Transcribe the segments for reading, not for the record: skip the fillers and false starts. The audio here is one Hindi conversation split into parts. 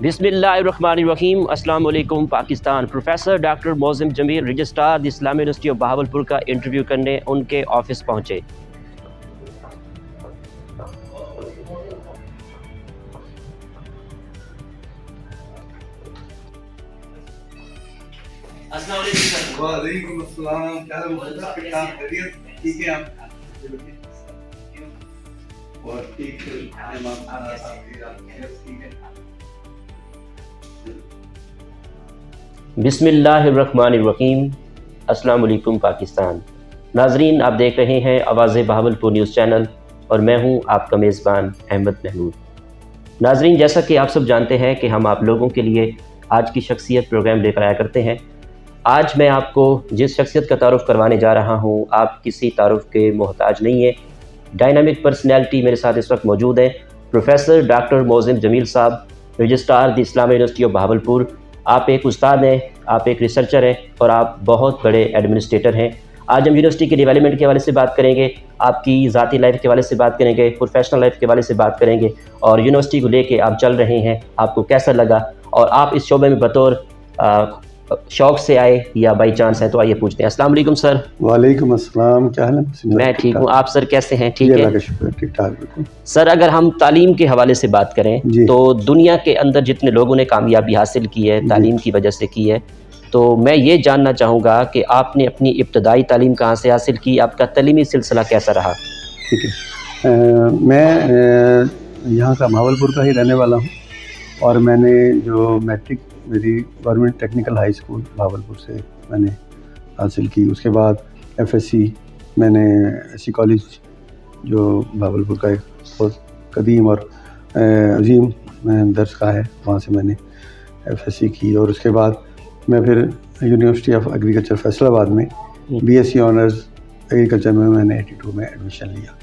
बिस्मिल्लाहिर्रहमानिर्रहीम। अस्सलाम वालेकुम Pakistan. Professor doctor Moazzam Jamil registrar the Islamic university of Bahawalpur का इंटरव्यू करने उनके ऑफिस पहुँचे। वालेकुम अस्सलाम। क्या हाल है? ठीक है आप? और ठीक है बिस्मिल्लाहिर्रहमानिर्रहीम। अस्सलाम वालेकुम पाकिस्तान। नाजरीन, आप देख रहे हैं आवाज़ बहावलपुर न्यूज़ चैनल और मैं हूं आपका मेज़बान अहमद महमूद। नाजरीन, जैसा कि आप सब जानते हैं कि हम आप लोगों के लिए आज की शख्सियत प्रोग्राम लेकर आया करते हैं। आज मैं आपको जिस शख्सियत का तारुफ़ करवाने जा रहा हूं, आप किसी तारुफ़ के मोहताज नहीं है। डायनामिक पर्सनैलिटी मेरे साथ इस वक्त मौजूद है। प्रोफेसर डॉक्टर मोज़म जमील साहब, registrar the Islamic university of Bahawalpur. आप एक उस्ताद हैं, आप एक रिसर्चर हैं और आप बहुत बड़े एडमिनिस्ट्रेटर हैं। आज हम यूनिवर्सिटी के डेवलपमेंट के हवाले से बात करेंगे, आपकी ज़ाती लाइफ के हवाले से बात करेंगे, प्रोफेशनल लाइफ के हवाले से बात करेंगे और यूनिवर्सिटी को लेके आप चल रहे हैं, आपको कैसा लगा और आप इस शोबे में बतौर शौक से आए या बाई चांस है। तो आइए पूछते हैं। अस्सलाम वालेकुम सर। वालेकुम अस्सलाम। क्या हाल है? मैं ठीक हूँ, आप सर कैसे हैं? ठीक है ठीक ठाक बिल्कुल। सर, अगर हम तालीम के हवाले से बात करें तो दुनिया के अंदर जितने लोगों ने कामयाबी हासिल की है तालीम की वजह से की है, तो मैं ये जानना चाहूँगा कि आपने अपनी इब्तदाई तालीम कहाँ से हासिल की, आपका तालीमी सिलसिला कैसा रहा? ठीक है, मैं यहाँ का बहावलपुर का ही रहने वाला हूँ और मैंने जो मैट्रिक मेरी government technical high school Bahawalpur से मैंने हासिल की। उसके बाद एफएससी मैंने एससी कॉलेज जो बहावलपुर का एक बहुत कदीम और अजीम दरस है, वहाँ से मैंने एफएससी की। और उसके बाद मैं फिर यूनिवर्सिटी ऑफ एग्रीकल्चर फैसलाबाद में बीएससी ऑनर्स एग्रीकल्चर में मैंने 82 में एडमिशन लिया।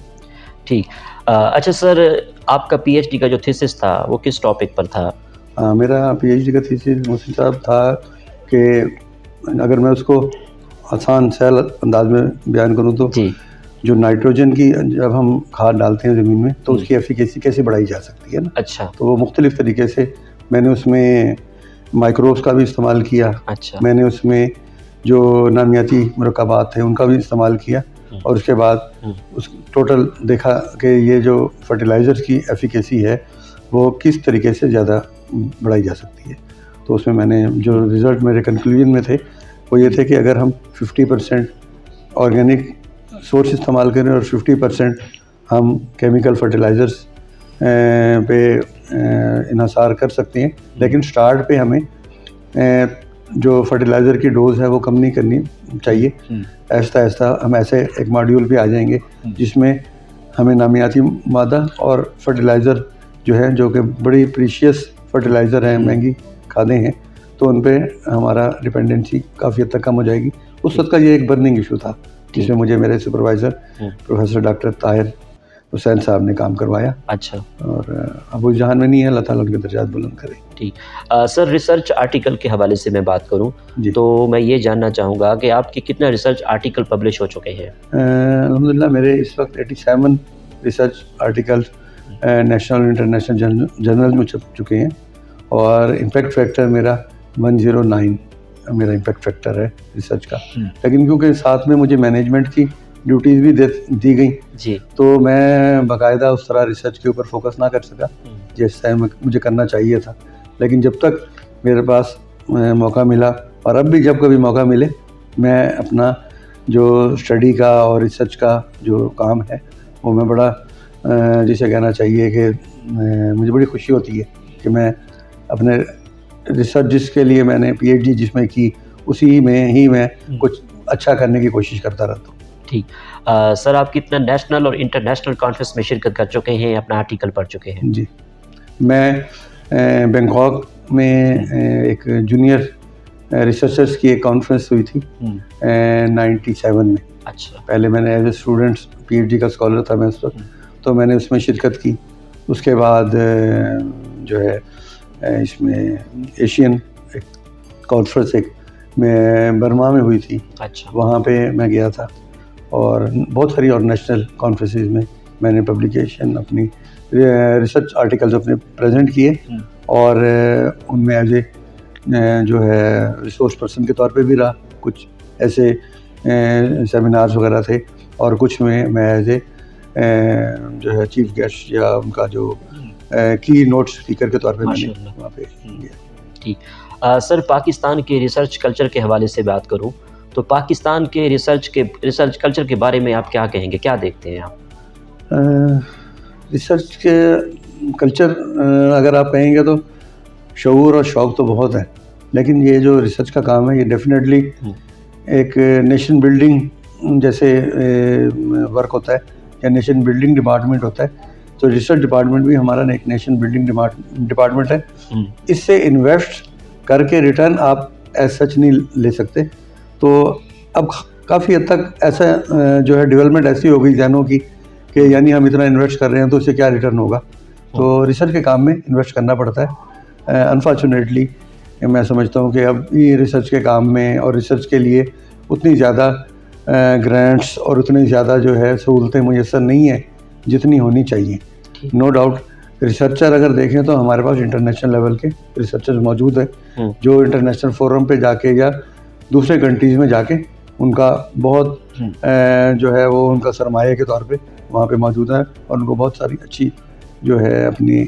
ठीक। अच्छा सर, आपका पीएचडी का जो थीसिस था वो किस टॉपिक पर था? मेरा पीएचडी का थीसिस मोहसिन साहब था कि अगर मैं उसको आसान सहल अंदाज में बयान करूँ तो जो नाइट्रोजन की जब हम खाद डालते हैं ज़मीन में तो उसकी एफिकेसी कैसे बढ़ाई जा सकती है ना। अच्छा। तो वो मुख्तलिफ़ तरीके से मैंने उसमें माइक्रोब्स का भी इस्तेमाल किया। अच्छा। मैंने उसमें जो नामियाती मुरक्कबात थे उनका भी इस्तेमाल किया और उसके बाद उस टोटल देखा कि ये जो फर्टिलाइज़र्स की एफिकेसी है वो किस तरीके से ज़्यादा बढ़ाई जा सकती है। तो उसमें मैंने जो रिज़ल्ट मेरे कंक्लूजन में थे वो ये थे कि अगर हम 50% ऑर्गेनिक सोर्स इस्तेमाल करें और 50% हम केमिकल फर्टिलाइज़र्स पे इन्हसार कर सकते हैं, लेकिन स्टार्ट पे हमें जो फर्टिलाइज़र की डोज़ है वो कम नहीं करनी चाहिए। ऐसा ऐसा हम ऐसे एक मॉड्यूल पे आ जाएंगे जिसमें हमें नामियाती मादा और फर्टिलाइज़र जो है, जो कि बड़ी प्रीशियस फर्टिलाइज़र हैं, महंगी खादें हैं, तो उन पे हमारा डिपेंडेंसी काफ़ी हद तक कम हो जाएगी। उस वक्त का ये एक बर्निंग इशू था जिसमें मुझे मेरे supervisor professor doctor Tahir Hussain साहब ने काम करवाया। अच्छा। और अब उस जहान में नहीं है, अल्लाह ताला उनके दर्जात बुलंद करे। ठीक। सर, रिसर्च आर्टिकल के हवाले से मैं बात करूं तो मैं ये जानना चाहूँगा कि आपके कितना रिसर्च आर्टिकल पब्लिश हो चुके हैं? अल्हम्दुलिल्लाह मेरे इस वक्त 87 रिसर्च आर्टिकल नेशनल और इंटरनेशनल जर्नल में छप चुके हैं और इम्पैक्ट फैक्टर मेरा 109 मेरा इम्पैक्ट फैक्टर है रिसर्च का। लेकिन क्योंकि साथ में मुझे मैनेजमेंट की ड्यूटीज़ भी दी गई जी, तो मैं बाकायदा उस तरह रिसर्च के ऊपर फोकस ना कर सका जैसे मुझे करना चाहिए था। लेकिन जब तक मेरे पास मौका मिला और अब भी जब कभी मौका मिले, मैं अपना जो स्टडी का और रिसर्च का जो काम है वो मैं बड़ा जिसे कहना चाहिए कि मुझे बड़ी खुशी होती है कि मैं अपने रिसर्च जिसके लिए मैंने पीएचडी जिसमें की उसी में ही मैं कुछ अच्छा करने की कोशिश करता रहता हूँ। ठीक। सर, आप कितना नेशनल और इंटरनेशनल कॉन्फ्रेंस में शिरकत कर चुके हैं, अपना आर्टिकल पढ़ चुके हैं? जी, मैं बैंकॉक में एक जूनियर रिसर्चर्स की एक कॉन्फ्रेंस हुई थी 97 में। अच्छा। पहले मैंने एज ए स्टूडेंट पीएचडी का स्कॉलर था मैं उस वक्त, तो मैंने उसमें शिरकत की। उसके बाद जो है इसमें एशियन एक कॉन्फ्रेंस एक में बर्मा में हुई थी। अच्छा। वहाँ पे मैं गया था और बहुत सारी और नेशनल कॉन्फ्रेंसेस में मैंने पब्लिकेशन अपनी रिसर्च आर्टिकल्स अपने प्रेजेंट किए और उनमें एज ए जो है रिसोर्स पर्सन के तौर पे भी रहा। कुछ ऐसे सेमिनार्स वगैरह थे और कुछ में मैं एज ए जो है चीफ गेस्ट या उनका जो की नोट स्पीकर के तौर पे मैंने वहाँ पे किया। ठीक। सर, पाकिस्तान के रिसर्च कल्चर के हवाले से बात करूँ तो पाकिस्तान के रिसर्च कल्चर के बारे में आप क्या कहेंगे, क्या देखते हैं आप? रिसर्च के कल्चर अगर आप कहेंगे तो शऊर और शौक़ तो बहुत है, लेकिन ये जो रिसर्च का काम है ये डेफिनेटली एक नेशन बिल्डिंग जैसे वर्क होता है या नेशन बिल्डिंग डिपार्टमेंट होता है। तो रिसर्च डिपार्टमेंट भी हमारा एक नेशन बिल्डिंग डिपार्टमेंट है। इससे इन्वेस्ट करके रिटर्न आप एज सच नहीं ले सकते। तो अब काफ़ी हद तक ऐसा जो है डेवलपमेंट ऐसी हो गई जहनों की कि यानी हम इतना इन्वेस्ट कर रहे हैं तो उससे क्या रिटर्न होगा। तो रिसर्च के काम में इन्वेस्ट करना पड़ता है। अनफॉर्चुनेटली मैं समझता हूँ कि अब ये रिसर्च के काम में और रिसर्च के लिए उतनी ज़्यादा ग्रांट्स और उतनी ज़्यादा जो है सहूलतें मुयस्सर नहीं है जितनी होनी चाहिए। नो डाउट रिसर्चर अगर देखें तो हमारे पास इंटरनेशनल लेवल के रिसर्चर्स मौजूद है जो इंटरनेशनल फोरम पे जाके या दूसरे कंट्रीज़ में जाके उनका बहुत जो है वो उनका सरमाया के तौर पे वहाँ पे मौजूद है और उनको बहुत सारी अच्छी जो है अपनी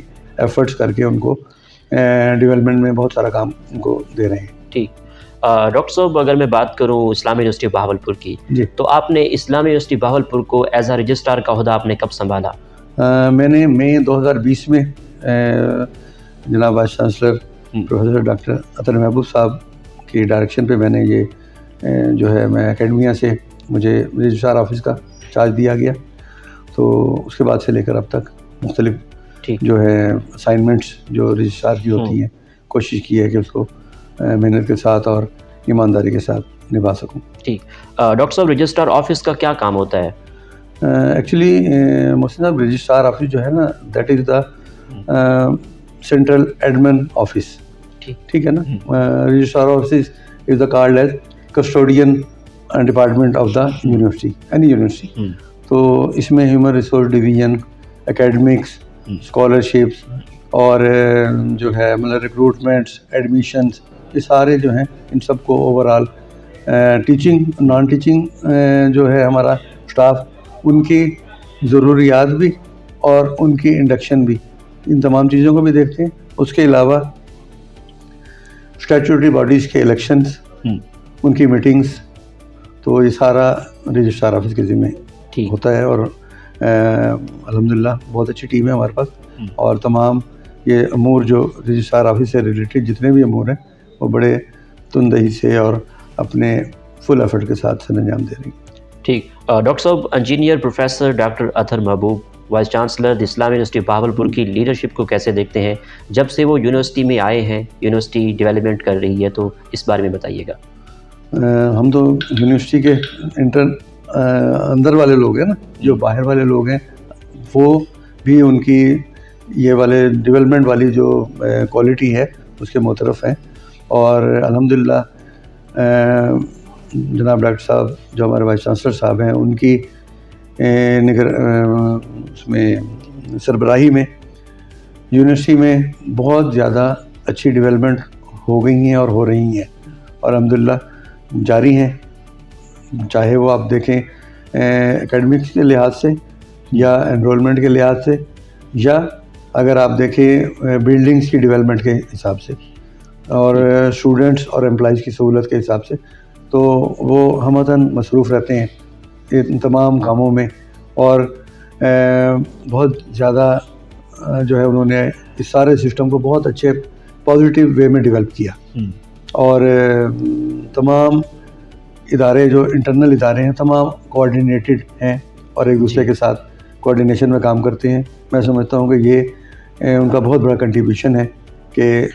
एफर्ट्स करके उनको डेवलपमेंट में बहुत सारा काम उनको दे रहे हैं। ठीक। डॉक्टर साहब, अगर मैं बात करूं इस्लामी यूनिवर्सिटी बहावलपुर की, तो आपने इस्लामी यूनिवर्सिटी बहावलपुर को एज आ रजिस्ट्रार का ओहदा आपने कब संभाला? मैंने मई 2020 में जनाब वाइस चांसलर प्रोफेसर डॉक्टर अतर महबूब साहब की डायरेक्शन पे मैंने ये जो है मैं एकेडमिया से मुझे रजिस्ट्रार ऑफिस का चार्ज दिया गया। तो उसके बाद से लेकर अब तक मुख्तलिफ जो है असाइनमेंट्स जो रजिस्ट्रार की होती हैं कोशिश की है कि उसको मेहनत के साथ और ईमानदारी के साथ निभा सकूं। ठीक। डॉक्टर साहब, रजिस्ट्रार ऑफिस का क्या काम होता है? एक्चुअली मोहसिन साहब, रजिस्ट्रार ऑफिस जो है ना that is the central admin office. ठीक है ना। Registrar office is the called as custodian department of the university, any university. तो इसमें human resource division, academics, scholarships और जो है मतलब रिक्रूटमेंट्स, एडमिशन्स, ये सारे जो हैं इन सब को ओवरऑल टीचिंग नॉन टीचिंग जो है हमारा स्टाफ, उनकी ज़रूरियात भी और उनकी इंडक्शन भी, इन तमाम चीज़ों को भी देखते हैं। उसके अलावा स्टैट्यूटरी बॉडीज़ के इलेक्शंस, उनकी मीटिंग्स, तो ये सारा रजिस्ट्रार ऑफिस के ज़िम्मे होता है। और अल्हम्दुलिल्लाह बहुत अच्छी टीम है हमारे पास और तमाम ये अमूर जो रजिस्ट्रार ऑफिस से रिलेटेड जितने भी अमूर हैं वो बड़े तुंदही से और अपने फुल एफर्ट के साथ सर अंजाम दे रही हैं। ठीक। डॉक्टर साहब, engineer professor doctor Atar Mehboob vice chancellor the Islami university Bahawalpur की लीडरशिप को कैसे देखते हैं? जब से वो यूनिवर्सिटी में आए हैं, यूनिवर्सिटी डेवलपमेंट कर रही है, तो इस बारे में बताइएगा। हम तो यूनिवर्सिटी के अंदर वाले लोग हैं ना, जो बाहर वाले लोग हैं वो भी उनकी ये वाले डेवलपमेंट वाली जो क्वालिटी है उसके मुतरफ़ हैं। और अल्हम्दुलिल्लाह जनाब डॉक्टर साहब जो हमारे वाइस चांसलर साहब हैं उनकी उसमें सरबराही में यूनिवर्सिटी में बहुत ज़्यादा अच्छी डेवलपमेंट हो गई हैं और हो रही हैं और अल्हम्दुलिल्लाह जारी हैं। चाहे वो आप देखें एकेडमिक्स के लिहाज से या एनरोलमेंट के लिहाज से या अगर आप देखें बिल्डिंग्स की डेवलपमेंट के हिसाब से और स्टूडेंट्स और एम्प्लॉइज़ की सहूलत के हिसाब से, तो वो हमतन मसरूफ़ रहते हैं इन तमाम कामों में। और बहुत ज़्यादा जो है उन्होंने इस सारे सिस्टम को बहुत अच्छे पॉजिटिव वे में डेवलप किया। और तमाम इदारे जो इंटरनल इदारे हैं तमाम कोऑर्डिनेटेड हैं और एक दूसरे के साथ कोऑर्डिनेशन में काम करते हैं। मैं समझता हूँ कि ये उनका बहुत बड़ा कंट्रीब्यूशन है कि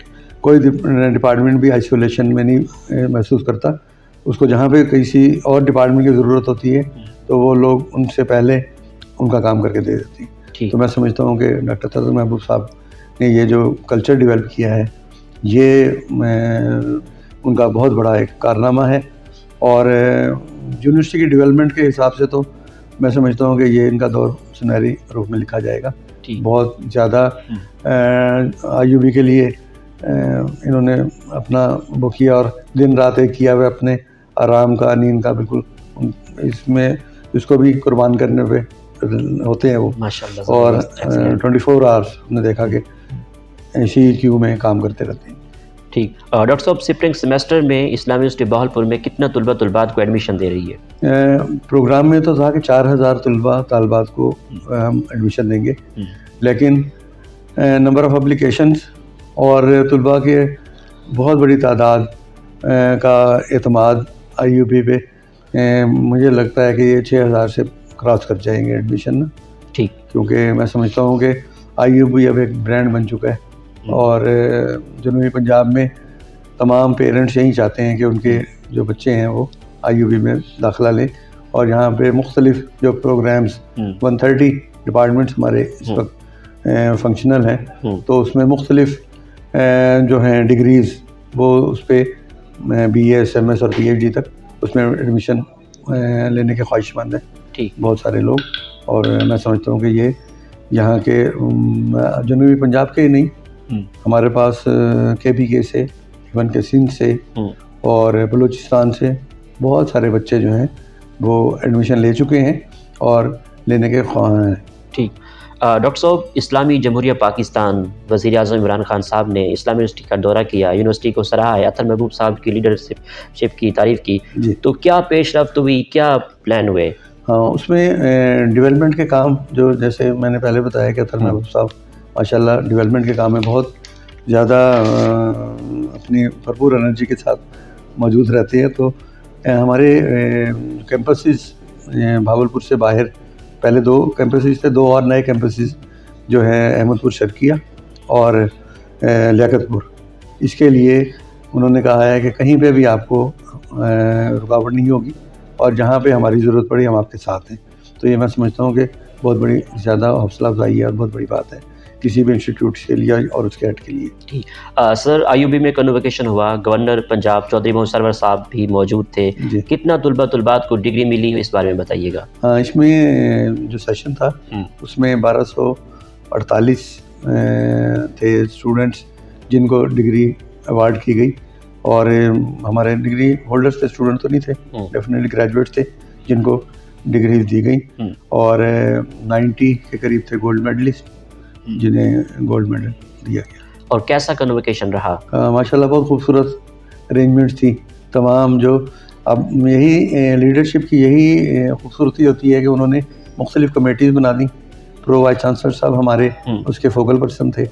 कोई डिपार्टमेंट भी आइसोलेशन में नहीं महसूस करता। उसको जहाँ पे किसी और डिपार्टमेंट की ज़रूरत होती है तो वो लोग उनसे पहले उनका काम करके दे देते हैं। तो मैं समझता हूँ कि डॉक्टर अतर महबूब साहब ने ये जो कल्चर डेवलप किया है ये उनका बहुत बड़ा एक कारनामा है। और यूनिवर्सिटी की डेवलपमेंट के हिसाब से तो मैं समझता हूँ कि ये इनका दौर सुनहरी रूप में लिखा जाएगा। बहुत ज़्यादा IUB के लिए इन्होंने अपना वो किया और दिन रात एक किया हुआ अपने आराम का, नींद का, बिल्कुल इसमें इसको भी कुर्बान करने पे होते हैं वो माशाल्लाह। और 24 आवर्स हमने देखा कि इसी क्यू में काम करते रहते हैं। ठीक। डॉक्टर साहब, स्प्रिंग सेमेस्टर में इस्लामी यूनिवर्सिटी बहावलपुर में कितना तलबात को एडमिशन दे रही है? प्रोग्राम में तो था कि 4000 तलबात को हम एडमिशन देंगे, लेकिन नंबर ऑफ़ एप्लीकेशंस और तलबा के बहुत बड़ी तादाद का एतमाद IUB पे मुझे लगता है कि ये 6000 से क्रॉस कर जाएंगे एडमिशन ना। ठीक। क्योंकि मैं समझता हूँ कि IUB अब एक ब्रांड बन चुका है और जनूबी पंजाब में तमाम पेरेंट्स यही चाहते हैं कि उनके जो बच्चे हैं वो IUB में दाखिला लें और यहाँ पे मुख्तलिफ जो प्रोग्राम्स 130 डिपार्टमेंट्स हमारे इस वक्त फंक्शनल हैं, तो उसमें मुख्तलिफ जो हैं डिग्रीज़ वो उस पर BA SMS और PhD तक उसमें एडमिशन लेने के ख्वाहिशमंद हैं ठीक बहुत सारे लोग। और मैं समझता हूँ कि ये यहाँ के जनूबी पंजाब के ही नहीं, हमारे पास KPK से, इवन के सिंध से और बलूचिस्तान से बहुत सारे बच्चे जो हैं वो एडमिशन ले चुके हैं और लेने के ख्वाह हैं। ठीक। डॉक्टर साहब, इस्लामी जमहूरिया पाकिस्तान वज़ीर आज़म इमरान खान साहब ने इस्लामी यूनिवर्सिटी का दौरा किया, यूनिवर्सिटी को सराहा है, अतर महबूब साहब की लीडरशिप की तारीफ़ की, तो क्या पेशरफ्त हुई, क्या प्लान हुए? हाँ, उसमें डेवलपमेंट के काम जो जैसे मैंने पहले बताया कि अतर महबूब साहब माशाल्लाह डेवलपमेंट के काम में बहुत ज़्यादा अपनी भरपूर एनर्जी के साथ मौजूद रहते हैं। तो हमारे कैंपसेस भावलपुर से बाहर पहले 2 कैंपसेस थे, 2 और नए कैंपसेस जो हैं अहमदपुर शर्किया और लियाकतपुर। इसके लिए उन्होंने कहा है कि कहीं पे भी आपको रुकावट नहीं होगी और जहाँ पे हमारी ज़रूरत पड़ी हम आपके साथ हैं। तो ये मैं समझता हूँ कि बहुत बड़ी ज़्यादा हौसला अफजाई है और बहुत बड़ी बात है किसी भी इंस्टीट्यूट के लिए और उसके हेड के लिए। ठीक। सर, IUB में कन्वोकेशन हुआ, गवर्नर पंजाब चौधरी मोहम्मद सरवर साहब भी मौजूद थे, कितना तलबात को डिग्री मिली, इस बारे में बताइएगा। हाँ, इसमें जो सेशन था उसमें 1248 थे स्टूडेंट्स जिनको डिग्री अवार्ड की गई और हमारे डिग्री होल्डर्स थे, स्टूडेंट तो नहीं थे, डेफिनेटली ग्रेजुएट थे जिनको डिग्री दी गई और 90 के करीब थे गोल्ड मेडलिस्ट जिन्हें गोल्ड मेडल दिया गया। और कैसा कन्वोकेशन रहा? माशाल्लाह बहुत खूबसूरत अरेंजमेंट्स थी तमाम। जो अब यही लीडरशिप की यही खूबसूरती होती है कि उन्होंने मुख्तलिफ कमेटीज़ बना दी। प्रो वाइस चांसलर साहब हमारे उसके फोकल पर्सन थे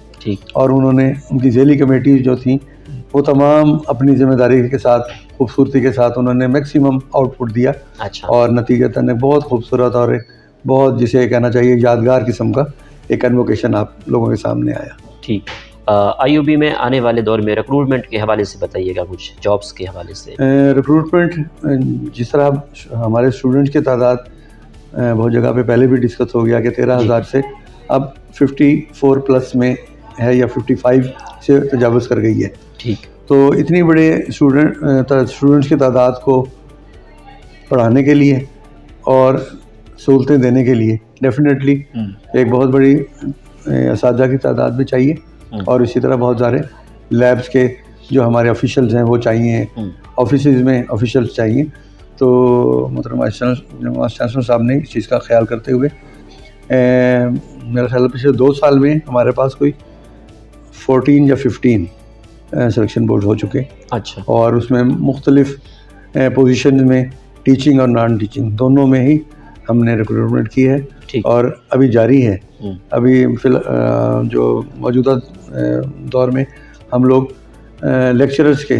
और उन्होंने उनकी झेली कमेटीज़ जो थी वो तमाम अपनी जिम्मेदारी के साथ खूबसूरती के साथ उन्होंने मैक्सिमम आउटपुट दिया। अच्छा। और नतीजतन बहुत खूबसूरत और बहुत जिसे कहना चाहिए यादगार किस्म का एक कन्वोकेशन आप लोगों के सामने आया। ठीक। IUB में आने वाले दौर में रिक्रूटमेंट के हवाले से बताइएगा, कुछ जॉब्स के हवाले से। रिक्रूटमेंट जिस तरह हमारे स्टूडेंट्स की तादाद बहुत जगह पे पहले भी डिस्कस हो गया कि 13,000 से अब 54 प्लस में है या 55 से तजावज़ कर गई है। ठीक। तो इतनी बड़े स्टूडेंट्स की तादाद को पढ़ाने के लिए और सहूलतें देने के लिए डेफिनेटली एक बहुत बड़ी असातिज़ा की तादाद भी चाहिए और इसी तरह बहुत सारे लैब्स के जो हमारे ऑफिशियल्स हैं वो चाहिए, ऑफिसेज में ऑफिशियल्स चाहिए। तो मोहतरम वाइस चांसलर साहब ने इस चीज़ का ख्याल करते हुए मेरा ख्याल पिछले 2 साल में हमारे पास कोई 14 या 15 सिलेक्शन बोर्ड हो चुके। अच्छा। और उसमें मुख्तलिफ पोजीशन में टीचिंग और नॉन टीचिंग दोनों में ही हमने रिक्रूटमेंट की है और अभी जारी है। अभी फिलहाल जो मौजूदा दौर में हम लोग लेक्चरर्स के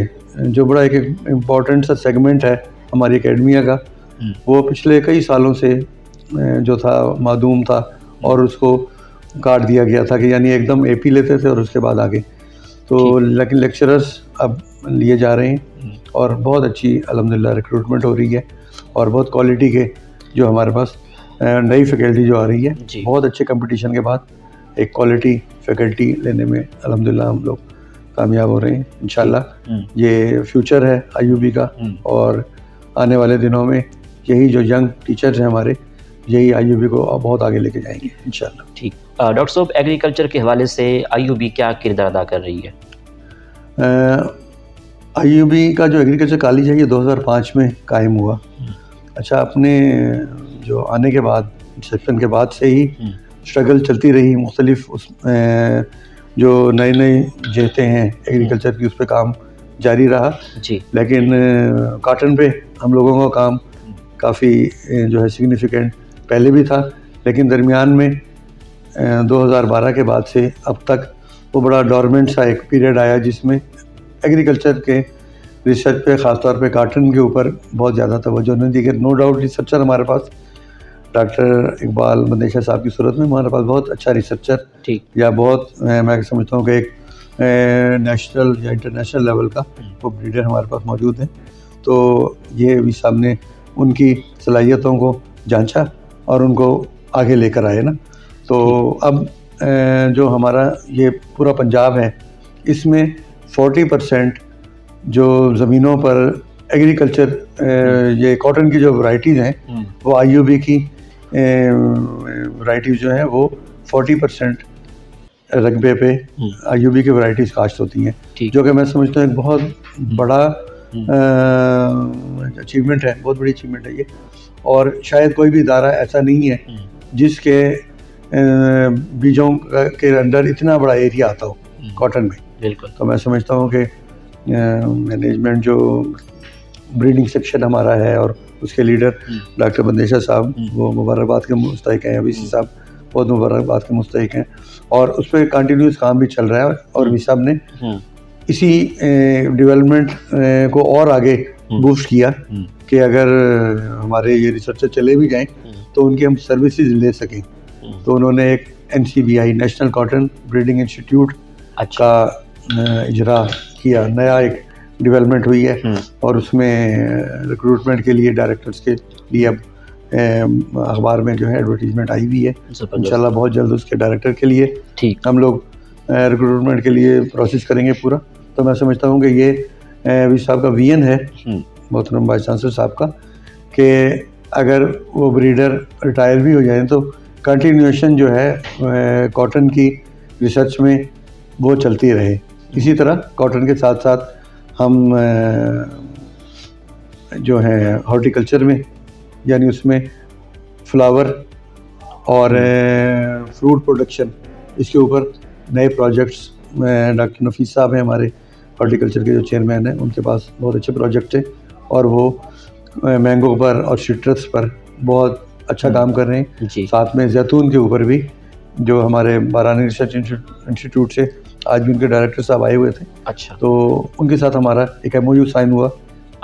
जो बड़ा एक इम्पॉर्टेंट सा सेगमेंट है हमारी एकेडमिया का, वो पिछले कई सालों से जो था मादूम था और उसको काट दिया गया था कि यानी एकदम AP लेते थे और उसके बाद आगे। तो लेकिन लेक्चरर्स अब लिए जा रहे हैं और बहुत अच्छी अल्हम्दुलिल्लाह रिक्रूटमेंट हो रही है और बहुत क्वालिटी के जो हमारे पास नई फैकल्टी जो आ रही है, बहुत अच्छे कंपटीशन के बाद एक क्वालिटी फैकल्टी लेने में अल्हम्दुलिल्लाह हम लोग कामयाब हो रहे हैं। इंशाल्लाह ये फ्यूचर है IUB का और आने वाले दिनों में यही जो यंग टीचर्स हैं हमारे यही आईयूबी को बहुत आगे लेके जाएंगे इंशाल्लाह। ठीक। डॉक्टर साहब, एग्रीकल्चर के हवाले से आईयूबी क्या किरदार अदा कर रही है? आईयूबी का जो एग्रीकल्चर कॉलेज है ये 2005 में कायम हुआ। अच्छा, अपने जो आने के बाद रिसेप्शन के बाद से ही स्ट्रगल चलती रही, मुख्तलिफ उस जो नए नए जेते हैं एग्रीकल्चर की, उस पर काम जारी रहा जी। लेकिन कॉटन पे हम लोगों का काम काफ़ी जो है सिग्निफिकेंट पहले भी था, लेकिन दरमियान में 2012 के बाद से अब तक वो बड़ा डोरमेंट सा एक पीरियड आया जिसमें एग्रीकल्चर के रिसर्च पे, ख़ासतौर पे कॉटन के ऊपर बहुत ज़्यादा तवज्जो नहीं दी गई। नो डाउट रिसर्चर हमारे पास डॉक्टर इकबाल मंदेशा साहब की सूरत में हमारे पास बहुत अच्छा रिसर्चर या बहुत मैं समझता हूँ कि एक नेशनल या इंटरनेशनल लेवल का वो ब्रीडर हमारे पास मौजूद है। तो ये भी साहब ने उनकी सलाहियतों को जांचा और उनको आगे लेकर आए ना। तो अब जो हमारा ये पूरा पंजाब है इसमें 40% जो ज़मीनों पर एग्रीकल्चर ये कॉटन की जो वैरायटीज़ हैं वो आईयूबी की वैरायटीज़ जो हैं वो 40% रकबे पे आईयूबी की वैरायटीज़ काश्त होती हैं, जो कि मैं समझता हूँ एक बहुत बड़ा अचीवमेंट है, बहुत बड़ी अचीवमेंट है ये। और शायद कोई भी इदारा ऐसा नहीं है जिसके बीजों के अंदर इतना बड़ा एरिया आता हो कॉटन में। बिल्कुल। तो मैं समझता हूँ कि मैनेजमेंट जो ब्रीडिंग सेक्शन हमारा है और उसके लीडर डॉक्टर मंदेशा साहब वो मुबारकबाद के मुस्तहिक हैं, वीसी साहब बहुत मुबारकबाद के मुस्तहिक हैं, और उस पर कंटिन्यूस काम भी चल रहा है। और वी साहब ने इसी डेवलपमेंट को और आगे बूस्ट किया कि अगर हमारे ये रिसर्चर चले भी जाएं तो उनकी हम सर्विसेज ले सकें। तो उन्होंने एक NCBI national cotton breeding institute का इजरा किया, नया एक डेवलपमेंट हुई है और उसमें रिक्रूटमेंट के लिए डायरेक्टर्स के लिए अब अखबार में जो है एडवर्टीजमेंट आई हुई है। इंशाल्लाह बहुत जल्द उसके डायरेक्टर के लिए हम लोग रिक्रूटमेंट के लिए प्रोसेस करेंगे पूरा। तो मैं समझता हूँ कि ये वी साहब का विजन है, मोहतरम वाइस चांसलर साहब का, कि अगर वो ब्रीडर रिटायर भी हो जाए तो कंटिन्यूएशन जो है कॉटन की रिसर्च में वो चलती रहे। इसी तरह कॉटन के साथ साथ हम जो है हॉर्टिकल्चर में, यानी उसमें फ्लावर और फ्रूट प्रोडक्शन, इसके ऊपर नए प्रोजेक्ट्स, डॉक्टर नफीस साहब हैं हमारे हॉर्टिकल्चर के जो चेयरमैन हैं, उनके पास बहुत अच्छे प्रोजेक्ट हैं और वो मैंगो पर और सिट्रस पर बहुत अच्छा काम कर रहे हैं। साथ में जैतून के ऊपर भी, जो हमारे बारानी रिसर्च इंस्टीट्यूट से आज भी उनके डायरेक्टर साहब आए हुए थे। अच्छा। तो उनके साथ हमारा एक MOU साइन हुआ।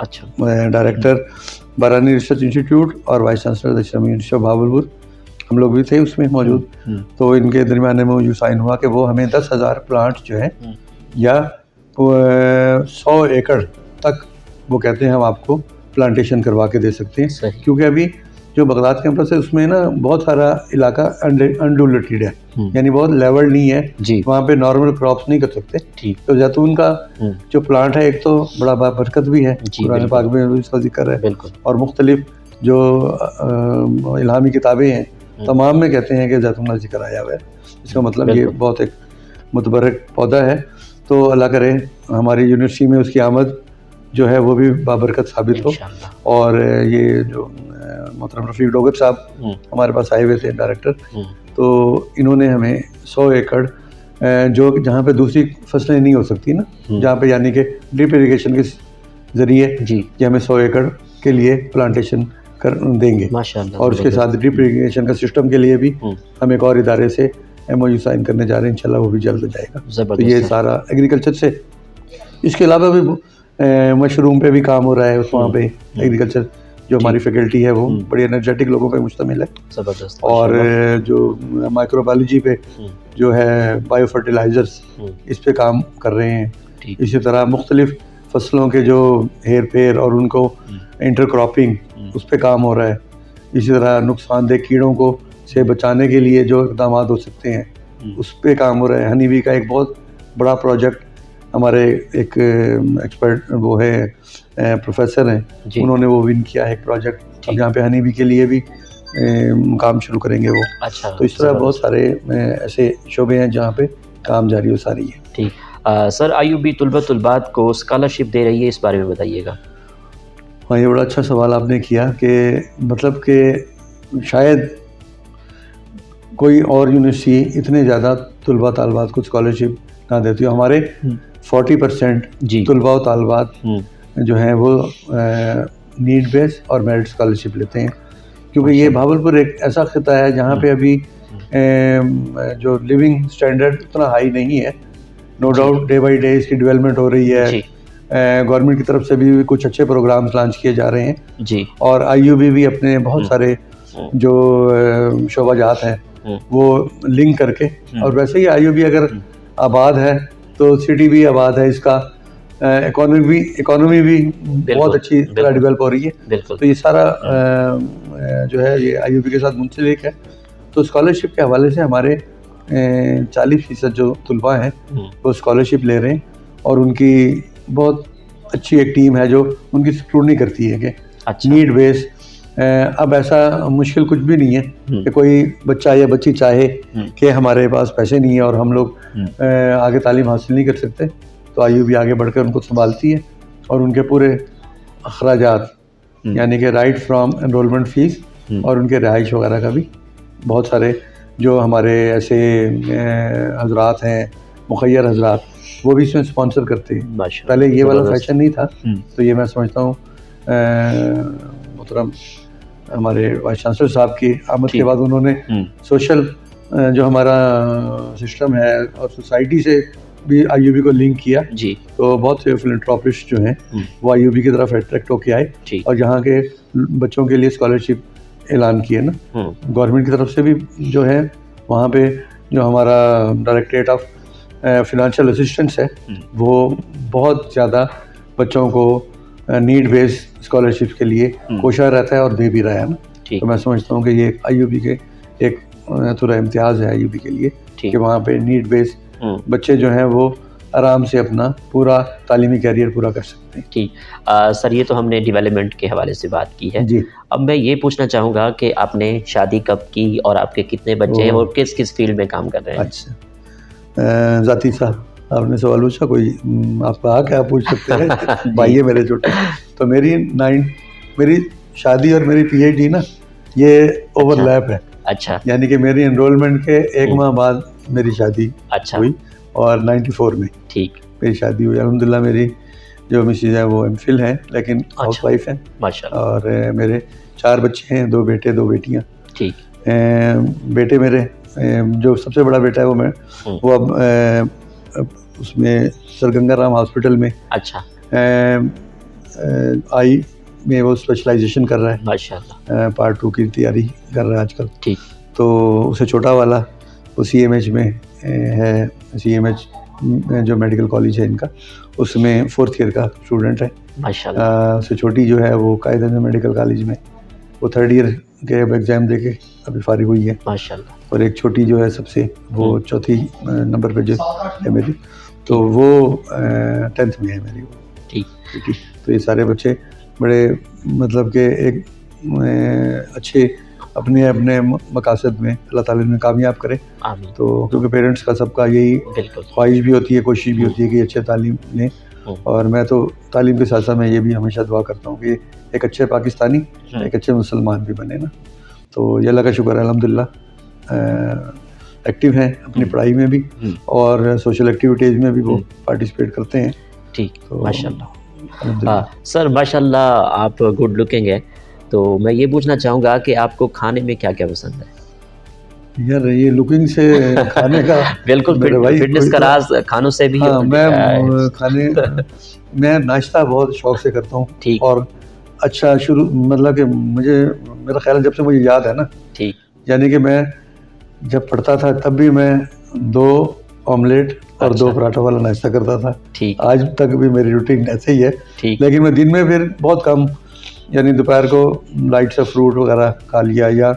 अच्छा। डायरेक्टर बारानी रिसर्च इंस्टीट्यूट और वाइस चांसलर दक्षिण यूनिवर्सिटी ऑफ भावलपुर, हम लोग भी थे उसमें मौजूद। तो इनके दरमियान MOU साइन हुआ कि वो हमें 10,000 प्लांट जो है या 100 एकड़ तक वो कहते हैं हम आपको प्लांटेशन करवा के दे सकते हैं, क्योंकि अभी जो बगदाद कैंपस है उसमें ना बहुत सारा इलाका अनडुलेटेड है, यानी बहुत लेवल नहीं है, वहाँ पे नॉर्मल क्रॉप्स नहीं कर सकते। तो जैतून का जो प्लांट है एक तो बड़ा बरकत भी है, कुरान पाक में भी इसका जिक्र है, और मुख्तलिफ जो इल्हामी किताबें हैं तमाम में कहते हैं कि जैतून का जिक्र आया हुआ है। इसका मतलब ये बहुत एक मुतबरक पौधा है। तो अल्लाह करे हमारी यूनिवर्सिटी में उसकी आमद जो है वो भी बाबरकत साबित हो। और ये जो मोहतरम रफीक डोगर साहब हमारे पास आए हुए थे डायरेक्टर, तो इन्होंने हमें 100 एकड़ जो जहाँ पे दूसरी फसलें नहीं हो सकती ना, जहाँ पे यानी कि ड्रिप इरिगेशन के ज़रिए ये हमें 100 एकड़ के लिए प्लांटेशन कर देंगे माशाअल्लाह। और उसके साथ ड्रिप इरिगेशन का सिस्टम के लिए भी हम एक और इदारे से MOU साइन करने जा रहे हैं, इंशाल्लाह वो भी जल्द हो जाएगा। तो ये सारा एग्रीकल्चर से, इसके अलावा भी मशरूम पे भी काम हो रहा है वहाँ पे। एग्रीकल्चर जो हमारी फैकल्टी है वो बड़ी एनर्जेटिक लोगों पे मुश्तमिल है, ज़बरदस्त। और जो माइक्रोबायोलॉजी पे जो है बायो फर्टिलाइजर्स, इस पे काम कर रहे हैं। इसी तरह मुख्तलिफ फसलों के जो हेर फेर और उनको इंटरक्रॉपिंग, उस पे काम हो रहा है। इसी तरह नुकसानदेह कीड़ों को से बचाने के लिए जो इक़दाम हो सकते हैं उस पे काम हो रहा है। हनी बी का एक बहुत बड़ा प्रोजेक्ट, हमारे एक एक्सपर्ट वो है प्रोफेसर हैं, उन्होंने वो विन किया है एक प्रोजेक्ट। अब यहाँ पे हनी बी के लिए भी काम शुरू करेंगे वो। अच्छा, तो इस तरह बहुत सारे ऐसे शोबे हैं जहाँ पे काम जारी व सारी है। ठीक। सर आईयूबी तलबात को स्कॉलरशिप दे रही है, इस बारे में बताइएगा। हाँ, ये बड़ा अच्छा सवाल आपने किया कि मतलब कि शायद कोई और यूनिवर्सिटी इतने ज़्यादा तलबा तालबात को स्कॉलरशिप ना देती हो। हमारे 40% जी। तलबा व तालबात जो हैं वो नीड बेस और मेरिट स्कॉलरशिप लेते हैं, क्योंकि ये भावलपुर एक ऐसा खिता है जहाँ पे अभी जो लिविंग स्टैंडर्ड उतना हाई नहीं है। No doubt day by day इसकी डेवलपमेंट हो रही है। गवर्नमेंट की तरफ से भी कुछ अच्छे प्रोग्राम्स लॉन्च किए जा रहे हैं जी। और आईयूबी भी अपने बहुत सारे जो शोबाजात हैं वो लिंक करके, और वैसे ही आईयूबी अगर आबाद है तो सिटी भी आबाद है, इसका इकोनॉमी भी बहुत अच्छी तरह डेवलप हो रही है। तो ये सारा जो है ये आईयूबी के साथ मुंसलिक है। तो स्कॉलरशिप के हवाले से हमारे 40% जो तलबा हैं वो स्कॉलरशिप ले रहे हैं, और उनकी बहुत अच्छी एक टीम है जो उनकी स्क्रूटनी करती है कि नीड बेस। अब ऐसा मुश्किल कुछ भी नहीं है कि कोई बच्चा या बच्ची चाहे कि हमारे पास पैसे नहीं है और हम लोग आगे तालीम हासिल नहीं कर सकते, तो आईयूबी आगे बढ़कर उनको संभालती है और उनके पूरे अखराजात यानी कि राइट फ्रॉम एनरोलमेंट फीस और उनके रिहाइश वगैरह का भी बहुत सारे जो हमारे ऐसे हजरात हैं, मुखैर हजरात, वो भी इसमें स्पॉन्सर करते हैं। पहले ये वाला फैशन नहीं था, तो ये मैं समझता हूँ मोहतरम हमारे वाइस चांसलर साहब की आमद के बाद उन्होंने सोशल जो हमारा सिस्टम है और सोसाइटी से भी आईयूबी को लिंक किया जी। तो बहुत से फिलैंथ्रोपिस्ट जो हैं वो आईयूबी की तरफ अट्रैक्ट होके आए और जहाँ के बच्चों के लिए स्कॉलरशिप ऐलान किए ना गवर्नमेंट की तरफ से भी जो है, वहाँ पे जो हमारा डायरेक्टरेट ऑफ फिनेंशियल असिस्टेंस है वो बहुत ज़्यादा बच्चों को नीड बेस्ड स्कॉलरशिप के लिए कोशिश रहता है और दे भी रहा है ना। तो मैं समझता हूँ कि ये आईयूबी के एक थोड़ा इम्तियाज़ है आईयूबी के लिए कि वहाँ पे नीड बेस्ड बच्चे जो हैं वो आराम से अपना पूरा तालीमी कैरियर पूरा कर सकते हैं। ठीक। सर ये तो हमने डेवलपमेंट के हवाले से बात की है जी। अब मैं ये पूछना चाहूँगा कि आपने शादी कब की और आपके कितने बच्चे हैं और किस किस फील्ड में काम कर रहे हैं? अच्छा, जाती साहब आपने सवाल पूछा, कोई आपका क्या पूछ सकते हैं भाई है मेरे छोटे। तो मेरी शादी और मेरी पीएचडी ना ये ओवरलैप है। अच्छा, यानी कि मेरी एनरोलमेंट के एक माह बाद मेरी शादी हुई और 94 में ठीक मेरी शादी हुई। अल्हम्दुलिल्लाह मेरी जो मिसेज है वो एमफिल हैं लेकिन हाउस वाइफ हैं माशाल्लाह, और मेरे 4 बच्चे हैं, 2 बेटे 2 बेटियां। ठीक। बेटे मेरे जो सबसे बड़ा बेटा है वो अब उसमें सर गंगाराम हॉस्पिटल में अच्छा आई में वो स्पेशलाइजेशन कर रहा है माशाल्लाह, पार्ट 2 की तैयारी कर रहा है आजकल। ठीक। तो उसे छोटा वाला वो CMH में है, CMH जो मेडिकल कॉलेज है इनका, उसमें 4th ईयर का स्टूडेंट है माशाल्लाह। उससे छोटी जो है वो कायदा मेडिकल कॉलेज में वो 3rd ईयर के अब एग्ज़ाम दे के अभी फारिग हुई है माशाल्लाह। और एक छोटी जो है सबसे वो 4th नंबर पे जो है मेरी, तो वो 10th में है मेरी वो। ठीक। तो ये सारे बच्चे बड़े मतलब के एक अच्छे अपने अपने मकासद में अल्लाह ताला ने कामयाब करे। तो क्योंकि पेरेंट्स का सबका यही ख्वाहिश भी होती है, कोशिश भी होती है कि अच्छे तालीम लें, और मैं तो तालीम के साथ साथ मैं ये भी हमेशा दुआ करता हूँ कि एक अच्छे पाकिस्तानी एक अच्छे मुसलमान भी बने ना। तो ये अल्लाह का शुक्र है अल्हम्दुलिल्लाह एक्टिव हैं अपनी पढ़ाई में भी और सोशल एक्टिविटीज़ में भी वो पार्टिसिपेट करते हैं। ठीक। तो माशाल्लाह। सर माशाल्लाह आप गुड लुकिंग है, तो मैं ये पूछना चाहूँगा कि आपको खाने में क्या क्या पसंद है? यार ये लुकिंग से खाने का बिल्कुल फिटनेस का राज खानों से भी। हाँ, मैं नाश्ता बहुत शौक से करता हूँ और अच्छा शुरू मतलब कि मेरा ख्याल है जब से मुझे याद है ना, ठीक, यानी कि मैं जब पढ़ता था तब भी मैं 2 ऑमलेट और 2 पराठा वाला नाश्ता करता था। ठीक। आज तक भी मेरी रूटीन ऐसे ही है। ठीक। लेकिन मैं दिन में फिर बहुत कम, यानी दोपहर को लाइट सा फ्रूट वगैरह खा लिया, या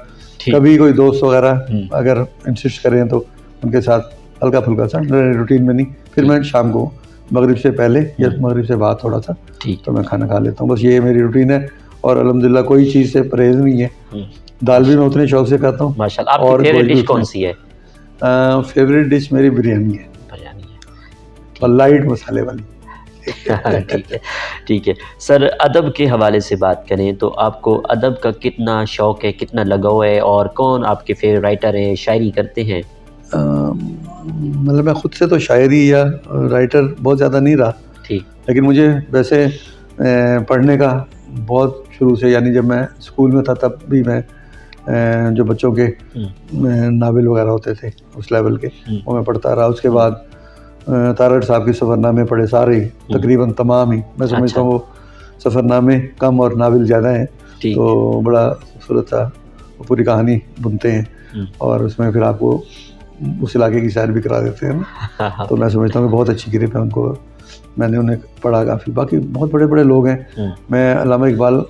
कभी कोई दोस्त वगैरह अगर इंसिस्ट करें तो उनके साथ हल्का फुल्का सा, रूटीन में नहीं। फिर मैं शाम को मगरिब से पहले या मगरिब से बाद थोड़ा सा तो मैं खाना खा लेता हूँ। बस ये मेरी रूटीन है और अल्हम्दुलिल्लाह कोई चीज़ से परहेज़ नहीं है। दाल भी मैं उतने शौक से खाता हूँ। माशाल्लाह। आपकी फेवरेट डिश कौन सी है? फेवरेट डिश मेरी बिरयानी है, और लाइट मसाले वाली। ठीक है, ठीक है सर। अदब के हवाले से बात करें तो आपको अदब का कितना शौक़ है, कितना लगाव है, और कौन आपके फेवरेट राइटर हैं, शायरी करते हैं? मतलब मैं ख़ुद से तो शायरी या राइटर बहुत ज़्यादा नहीं रहा, ठीक, लेकिन मुझे वैसे पढ़ने का बहुत शुरू से, यानी जब मैं स्कूल में था तब भी मैं जो बच्चों के नावल वगैरह होते थे उस लेवल के, वो मैं पढ़ता रहा। उसके बाद तारड़ साहब के सफ़रनामे पढ़े सारे ही, तकरीबन तमाम ही। मैं समझता हूँ वो सफ़रनामे कम और नावल ज़्यादा हैं, तो बड़ा खूबसूरत सा वो पूरी कहानी बुनते हैं, और उसमें फिर आपको उस इलाके की सैर भी करा देते हैं ना। तो मैं समझता हूँ कि बहुत अच्छी ग्रिप है उनको, मैंने उन्हें पढ़ा काफ़ी। बाकी बहुत बड़े बड़े लोग हैं, मैं अल्लामा इकबाल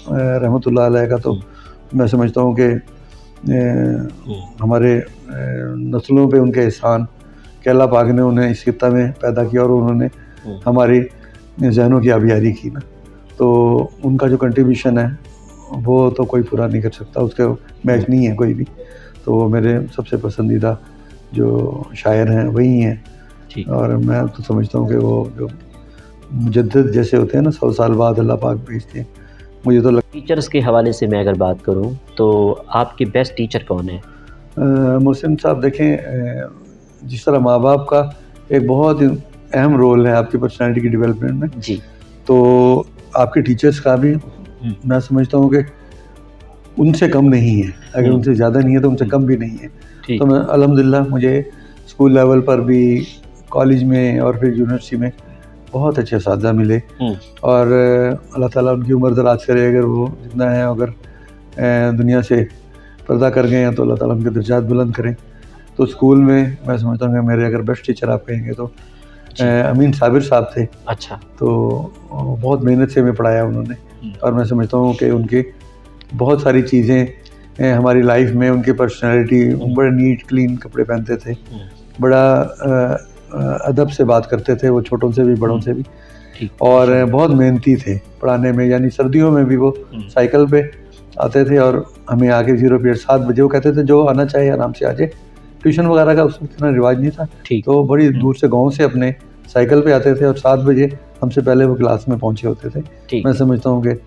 रहमतुल्लाह अलैह का तो मैं समझता हूँ कि हमारे नस्लों पे उनके एहसान कि अल्लाह पाक ने उन्हें इस खित्ता में पैदा किया और उन्होंने हमारी जहनों की आबियारी की ना, तो उनका जो कंट्रीब्यूशन है वो तो कोई पूरा नहीं कर सकता, उसके मैच नहीं है कोई भी। तो मेरे सबसे पसंदीदा जो शायर हैं वही हैं, और मैं तो समझता हूँ कि वो जो मुजद्दिद जैसे होते हैं ना, 100 साल बाद अल्लाह पाक भेजते हैं। मुझे तो टीचर्स के हवाले से मैं अगर बात करूँ तो आपके बेस्ट टीचर कौन है? मोहसिन साहब, देखें जिस तरह माँ बाप का एक बहुत ही अहम रोल है आपकी पर्सनैलिटी की डेवलपमेंट में जी, तो आपके टीचर्स का भी मैं समझता हूँ कि उनसे कम नहीं है। अगर उनसे ज़्यादा नहीं है तो उनसे कम भी नहीं है। तो मैं अल्हम्दुलिल्लाह मुझे स्कूल लेवल पर भी, कॉलेज में और फिर यूनिवर्सिटी में बहुत अच्छे असातिज़ा मिले, और अल्लाह ताला उनकी उम्र दराज करे। अगर वो जितना है, अगर दुनिया से पर्दा कर गए हैं तो अल्लाह ताला उनके दर्जात बुलंद करें। तो स्कूल में मैं समझता हूँ कि मेरे अगर बेस्ट टीचर आप कहेंगे तो अमीन साबिर साहब थे। अच्छा। तो बहुत मेहनत से हमें पढ़ाया उन्होंने, और मैं समझता हूँ कि उनकी बहुत सारी चीज़ें हमारी लाइफ में, उनकी पर्सनैलिटी, बड़े नीट क्लीन कपड़े पहनते थे, बड़ा अदब से बात करते थे, वो छोटों से भी बड़ों से भी, और बहुत मेहनती थे पढ़ाने में। यानी सर्दियों में भी वो साइकिल पे आते थे और हमें आके 0 पीरियड 7 बजे, वो कहते थे जो आना चाहिए आराम से आ जाए। ट्यूशन वगैरह का उस वक्त इतना रिवाज नहीं था, तो बड़ी दूर से गांव से अपने साइकिल पे आते थे और 7 बजे हमसे पहले वो क्लास में पहुंचे होते थे। मैं समझता हूँ कि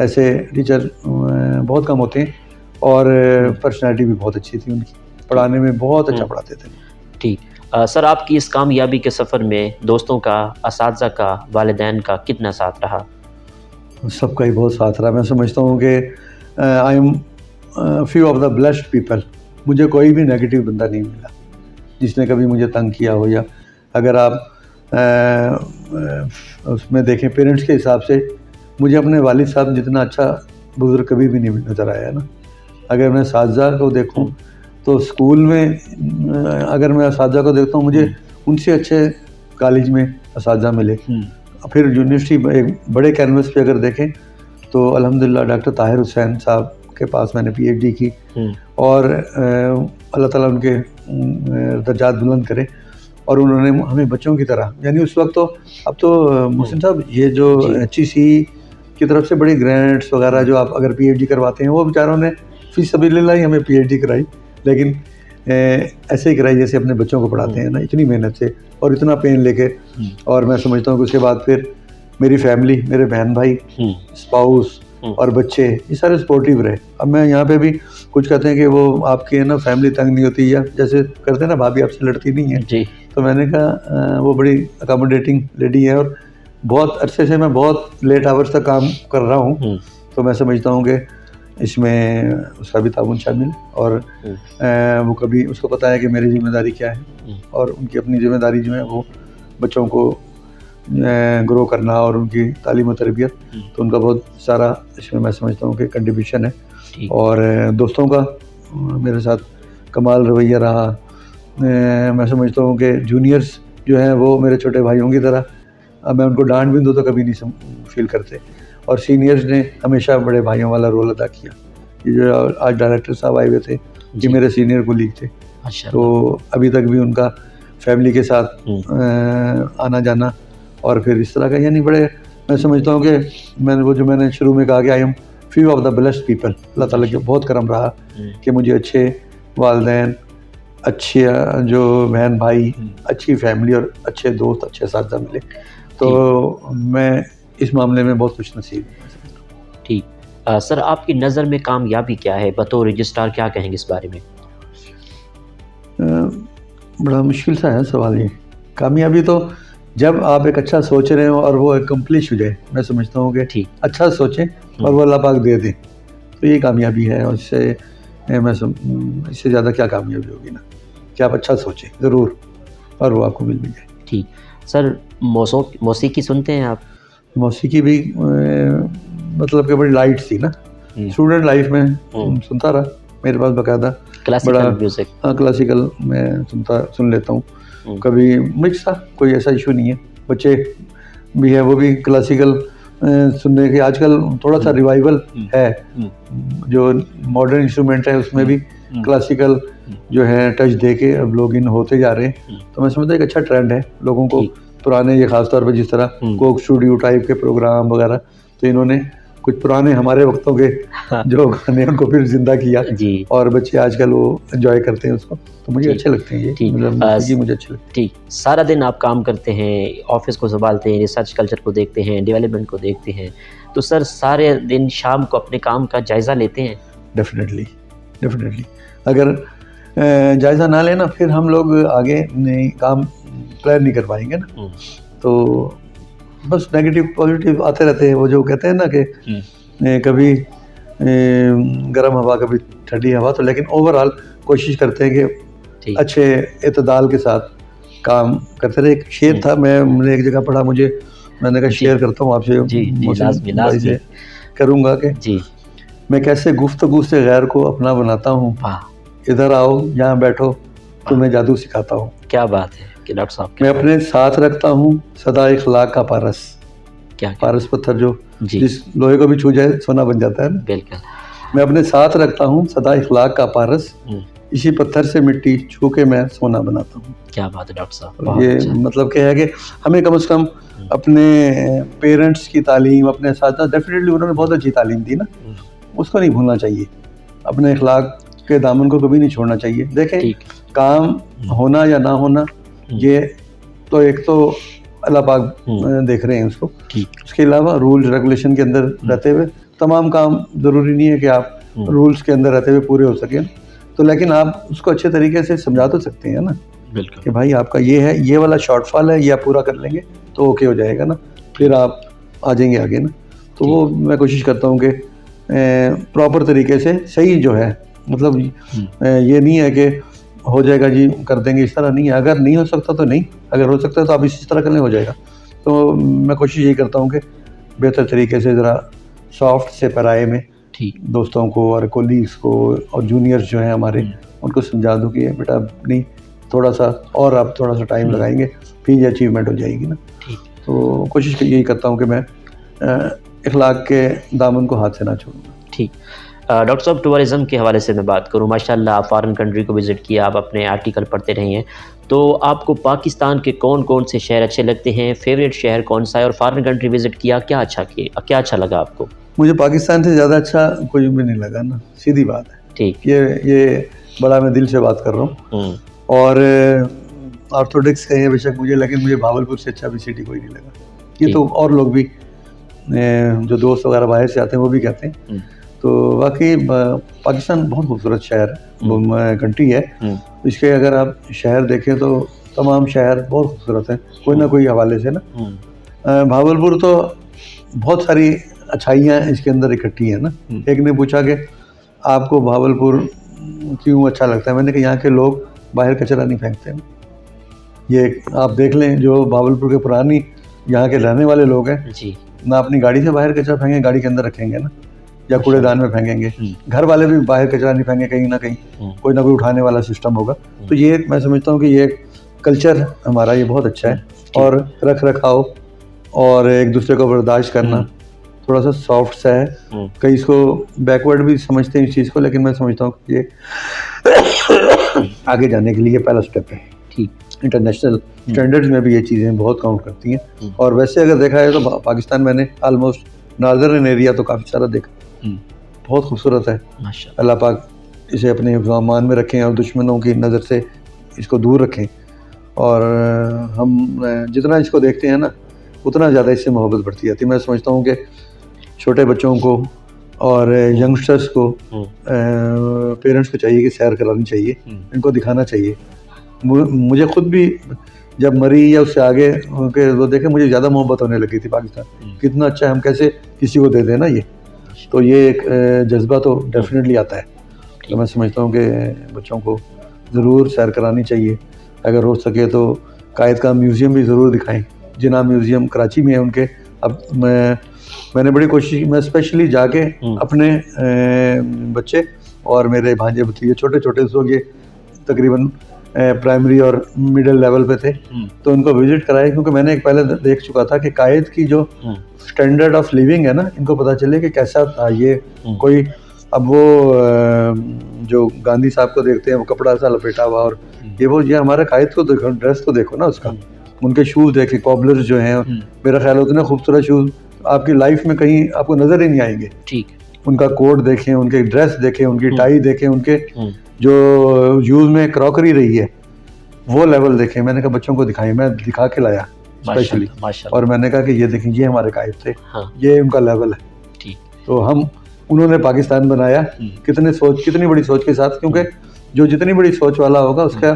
ऐसे टीचर बहुत कम होते हैं, और पर्सनैलिटी भी बहुत अच्छी थी उनकी, पढ़ाने में बहुत अच्छा पढ़ाते थे। ठीक। सर, आपकी इस कामयाबी के सफ़र में दोस्तों का, असातिज़ा का, वालिदैन का कितना साथ रहा? सबका ही बहुत साथ रहा। मैं समझता हूँ कि I am few of the blessed people. मुझे कोई भी नेगेटिव बंदा नहीं मिला जिसने कभी मुझे तंग किया हो, या अगर आप उसमें देखें पेरेंट्स के हिसाब से, मुझे अपने वालिद साहब जितना अच्छा बुज़ुर्ग कभी भी नहीं नज़र आया ना। अगर मैं असातिज़ा को देखूं तो स्कूल में अगर मैं असातिज़ा को देखता हूँ, मुझे उनसे अच्छे कॉलेज में असातिज़ा मिले। फिर यूनिवर्सिटी एक बड़े कैनवस पे अगर देखें तो अल्हम्दुलिल्लाह डॉक्टर ताहिर हुसैन साहब के पास मैंने PhD की, और अल्लाह ताला उनके दर्जात बुलंद करे, और उन्होंने हमें बच्चों की तरह, यानी उस वक्त तो, अब तो मोहसिन साहब ये जो HEC की तरफ से बड़ी ग्रांट्स वगैरह जो आप अगर PhD करवाते हैं, वो बेचारों ने फी सबीलिल्लाह ही हमें PhD कराई, लेकिन ऐसे ही कराई जैसे अपने बच्चों को पढ़ाते हैं ना, इतनी मेहनत से और इतना पेन लेके। और मैं समझता हूँ कि उसके बाद फिर मेरी फैमिली, मेरे बहन भाई, स्पाउस और बच्चे, ये सारे सपोर्टिव रहे। अब मैं यहाँ पे भी कुछ कहते हैं कि वो आपकी है ना फैमिली तंग नहीं होती, या जैसे करते हैं ना भाभी आपसे लड़ती नहीं है जी। तो मैंने कहा वो बड़ी अकोमोडेटिंग लेडी है, और बहुत अरसे से मैं बहुत लेट आवर्स तक काम कर रहा हूँ, तो मैं समझता हूँ कि इसमें उसका भी ताउन शामिल है, और वो कभी उसको पता है कि मेरी जिम्मेदारी क्या है, और उनकी अपनी जिम्मेदारी जो है वो बच्चों को ग्रो करना और उनकी तालीम और तरबियत, तो उनका बहुत सारा इसमें मैं समझता हूँ कि कंट्रीब्यूशन है। और दोस्तों का मेरे साथ कमाल रवैया रहा। मैं समझता हूँ कि जूनियर्स जो हैं वो मेरे छोटे भाइयों की तरह, अब मैं उनको डांट भी दूँ तो कभी नहीं फील करते, और सीनियर्स ने हमेशा बड़े भाइयों वाला रोल अदा किया। ये जो आज डायरेक्टर साहब आए हुए थे, ये मेरे सीनियर कोलीग थे, तो अभी तक भी उनका फैमिली के साथ आना जाना, और फिर इस तरह का, यानी बड़े मैं समझता हूँ कि मैंने शुरू में कहा कि I am few of the blessed people, Allah Taala के बहुत करम रहा कि मुझे अच्छे वालिदैन, अच्छे जो बहन भाई, अच्छी फैमिली और अच्छे दोस्त, अच्छे साथी मिले। तो मैं इस मामले में बहुत खुश नसीब हूँ। ठीक। सर, आपकी नज़र में कामयाबी क्या है? बतौर रजिस्ट्रार क्या कहेंगे इस बारे में? बड़ा मुश्किल सा है सवाल ये। कामयाबी तो जब आप एक अच्छा सोच रहे हो और वो अकम्प्लिश हो जाए, मैं समझता हूँ कि ठीक। अच्छा सोचें और वो अल्लाह पाक दे दे, तो ये कामयाबी है। और इससे ज़्यादा क्या कामयाबी होगी ना, कि आप अच्छा सोचें ज़रूर और वो आपको मिल भी जाए। ठीक। सर, मौसीकी सुनते हैं आप? मौसीकी भी मतलब कि बड़ी लाइट थी ना, स्टूडेंट लाइफ में सुनता रहा। मेरे पास बाकायदा क्लासिकल म्यूजिक? हाँ, क्लासिकल मैं सुन लेता हूँ। कभी मिक्स था, कोई ऐसा इशू नहीं है। बच्चे भी है वो भी क्लासिकल सुनने के आजकल थोड़ा सा रिवाइवल है। जो मॉडर्न इंस्ट्रूमेंट है उसमें भी क्लासिकल जो है टच दे के अब लोग इन होते जा रहे हैं। तो मैं समझता हूँ एक अच्छा ट्रेंड है लोगों को पुराने, ये खासतौर पर जिस तरह कोक स्टूडियो टाइप के प्रोग्राम वगैरह, तो इन्होंने कुछ पुराने हमारे वक्तों के जो गाने उनको फिर जिंदा किया जी। और बच्चे आजकल वो एंजॉय करते हैं उसको, तो मुझे अच्छे लगते हैं ये, मुझे अच्छे लगते हैं। ठीक। सारा दिन आप काम करते हैं, ऑफिस को संभालते हैं, रिसर्च कल्चर को देखते हैं, डेवलपमेंट को देखते हैं, तो सर सारे दिन शाम को अपने काम का जायज़ा लेते हैं? डेफिनेटली। अगर जायज़ा ना लेना फिर हम लोग आगे काम प्लान नहीं कर पाएंगे ना। तो बस नेगेटिव पॉजिटिव आते रहते हैं। वो जो कहते हैं ना कि कभी गर्म हवा कभी ठंडी हवा, तो लेकिन ओवरऑल कोशिश करते हैं कि अच्छे इत्तेदाल के साथ काम करते रहे। एक शेर था, मैंने एक जगह पढ़ा, मैंने कहा शेयर करता हूँ आपसे करूँगा कि मैं कैसे गुफ्तगू से गैर को अपना बनाता हूँ, इधर आओ यहाँ बैठो तुम्हें जादू सिखाता हूँ। क्या बात है कि डॉक्टर साहब। मैं अपने साथ रखता हूँ सदा इखलाक का पारस। क्या पारस पत्थर जो जिस लोहे को भी छू जाए सोना बन जाता है ना। बिल्कुल। मैं अपने साथ रखता हूँ सदा इखलाक का पारस, इसी पत्थर से मिट्टी छू के मैं सोना बनाता हूँ। क्या बात है डॉक्टर साहब। ये अच्छा। मतलब क्या है कि हमें कम से कम अपने पेरेंट्स की तालीम, अपने साथ डेफिनेटली उन्होंने बहुत अच्छी तालीम दी ना, उसको नहीं भूलना चाहिए। अपने इखलाक के दामन को कभी नहीं छोड़ना चाहिए। देखें काम होना या ना होना, ये तो एक तो अल्लाह पाक देख रहे हैं उसको। उसके अलावा रूल्स रेगुलेशन के अंदर रहते हुए तमाम काम, ज़रूरी नहीं है कि आप रूल्स के अंदर रहते हुए पूरे हो सकें, तो लेकिन आप उसको अच्छे तरीके से समझा तो सकते हैं ना कि भाई आपका ये है, ये वाला शॉर्टफॉल है, ये आप पूरा कर लेंगे तो ओके हो जाएगा ना, फिर आप आ जाएंगे आगे ना। तो वो मैं कोशिश करता हूँ कि प्रॉपर तरीके से सही जो है, मतलब ये नहीं है कि हो जाएगा जी कर देंगे, इस तरह नहीं है। अगर नहीं हो सकता तो नहीं, अगर हो सकता है तो आप इसी तरह करने हो जाएगा। तो मैं कोशिश यही करता हूँ कि बेहतर तरीके से ज़रा सॉफ्ट से पराए में दोस्तों को और कोलीग्स को और जूनियर्स जो हैं हमारे, उनको समझा दूँ कि बेटा नहीं, थोड़ा सा और आप थोड़ा सा टाइम लगाएंगे फिर ये अचीवमेंट हो जाएगी ना। तो कोशिश यही करता हूँ कि मैं इखलाक के दामन को हाथ से ना छोड़ूँ। ठीक। डॉक्टर साहब, टूरिज़म के हवाले से मैं बात करूँ, माशाल्लाह आप फॉरेन कंट्री को विज़िट किया, आप अपने आर्टिकल पढ़ते रहे हैं, तो आपको पाकिस्तान के कौन कौन से शहर अच्छे लगते हैं? फेवरेट शहर कौन सा है? और फॉरेन कंट्री विज़िट किया, क्या अच्छा लगा आपको? मुझे पाकिस्तान से ज़्यादा अच्छा कोई भी नहीं लगा ना, सीधी बात है। ठीक। ये बड़ा मैं दिल से बात कर रहा हूँ। और ऑर्थोडॉक्स कहें बेशक मुझे, लेकिन मुझे भावलपुर से अच्छा भी सिटी कोई नहीं लगा। ये तो और लोग भी जो दोस्त वगैरह बाहर से आते हैं वो भी कहते हैं। तो वाकई पाकिस्तान बहुत खूबसूरत शहर है, कंट्री है। इसके अगर आप शहर देखें तो तमाम शहर बहुत खूबसूरत हैं कोई ना कोई हवाले से ना। भावलपुर तो बहुत सारी अच्छाइयाँ इसके अंदर इकट्ठी हैं ना। एक ने पूछा कि आपको भावलपुर क्यों अच्छा लगता है, मैंने कहा यहाँ के लोग बाहर कचरा नहीं फेंकते हैं। ये आप देख लें, जो भावलपुर के पुरानी यहाँ के रहने वाले लोग हैं जी, ना अपनी गाड़ी से बाहर कचरा फेंकेंगे, गाड़ी के अंदर रखेंगे ना, या कूड़ेदान में फेंकेंगे। घर वाले भी बाहर कचरा नहीं फेंकेंगे, कहीं ना कहीं कोई ना कोई उठाने वाला सिस्टम होगा। तो ये मैं समझता हूँ कि ये कल्चर हमारा ये बहुत अच्छा है। और रख रखाव और एक दूसरे को बर्दाश्त करना थोड़ा सा सॉफ्ट सा है। कई इसको बैकवर्ड भी समझते हैं इस चीज़ को, लेकिन मैं समझता हूँ कि ये आगे जाने के लिए पहला स्टेप है। ठीक। इंटरनेशनल स्टैंडर्ड्स में भी ये चीज़ें बहुत काउंट करती हैं। और वैसे अगर देखा है तो पाकिस्तान मैंने ऑलमोस्ट नॉर्दर्न एरिया तो काफ़ी सारा देखा, बहुत खूबसूरत है। माशाल्लाह। अल्लाह पाक इसे अपने हिफ्ज़-ओ-अमान में रखें और दुश्मनों की नज़र से इसको दूर रखें। और हम जितना इसको देखते हैं ना, उतना ज़्यादा इससे मोहब्बत बढ़ती जाती है। मैं समझता हूँ कि छोटे बच्चों को और यंगस्टर्स को पेरेंट्स को चाहिए कि सैर करानी चाहिए, इनको दिखाना चाहिए। मुझे खुद भी जब मरी या उससे आगे के वो देखे, मुझे ज़्यादा मोहब्बत होने लगी थी पाकिस्तान। कितना अच्छा है, हम कैसे किसी को दे दें ना ये। तो ये एक जज्बा तो डेफिनेटली आता है। तो मैं समझता हूँ कि बच्चों को ज़रूर सैर करानी चाहिए। अगर हो सके तो कायद का म्यूज़ियम भी ज़रूर दिखाएं। जिन्ना म्यूज़ियम कराची में है उनके। अब मैंने बड़ी कोशिश, मैं स्पेशली जाके अपने बच्चे और मेरे भांजे भतीजे छोटे छोटे से ये तकरीबन प्राइमरी और मिडिल लेवल पे थे, तो उनको विज़िट कराए, क्योंकि मैंने एक पहले देख चुका था कि कायद की जो स्टैंडर्ड ऑफ लिविंग है ना, इनको पता चले कि कैसा था ये। कोई अब वो जो गांधी साहब को देखते हैं, वो कपड़ा सा लपेटा हुआ, और ये हमारे कायद को देखो, ड्रेस तो देखो ना उसका, उनके शूज़ देखे, कॉबलर्स जो हैं, मेरा ख्याल उतने खूबसूरत शूज़ आपकी लाइफ में कहीं आपको नज़र ही नहीं आएंगे। ठीक। उनका कोट देखें, उनके ड्रेस देखें, उनकी टाई देखें, उनके जो यूज़ में क्रॉकरी रही है वो लेवल देखें। मैंने कहा बच्चों को दिखाएं, मैं दिखा के लाया स्पेशली, और मैंने कहा कि ये देखें, ये हमारे कायद थे। ये उनका लेवल है। ठीक। तो हम उन्होंने पाकिस्तान बनाया कितनी बड़ी सोच के साथ, क्योंकि जो जितनी बड़ी सोच वाला होगा उसका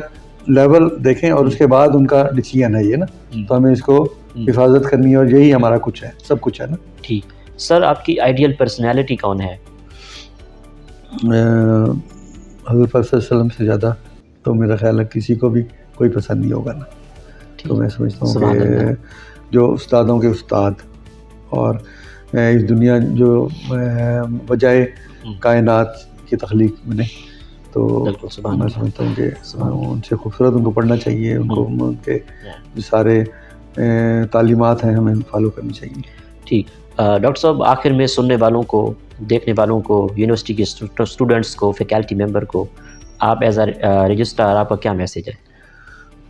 लेवल देखें और उसके बाद उनका डिसीजन है ये ना। तो हमें इसको हिफाजत करनी है, और यही हमारा कुछ है, सब कुछ है ना। ठीक। सर, आपकी आइडियल पर्सनैलिटी कौन है? हज़रत पाक सल्लल्लाहु अलैहि वसल्लम से ज़्यादा तो मेरा ख्याल है किसी को भी कोई पसंद नहीं होगा ना। तो मैं समझता हूँ कि जो उस्तादों के उस्ताद और इस दुनिया जो बजाय कायनात की तख्लीक बने, तो मैं समझता हूँ कि उनसे खूबसूरत उनको पढ़ना चाहिए, उनको उनके जो सारे तालीमात हैं हमें फॉलो करनी चाहिए। ठीक। डॉक्टर साहब, आखिर में सुनने वालों को, देखने वालों को, यूनिवर्सिटी के स्टूडेंट्स को, फैकल्टी मेंबर को, आप एज अ रजिस्ट्रार आपका क्या मैसेज है?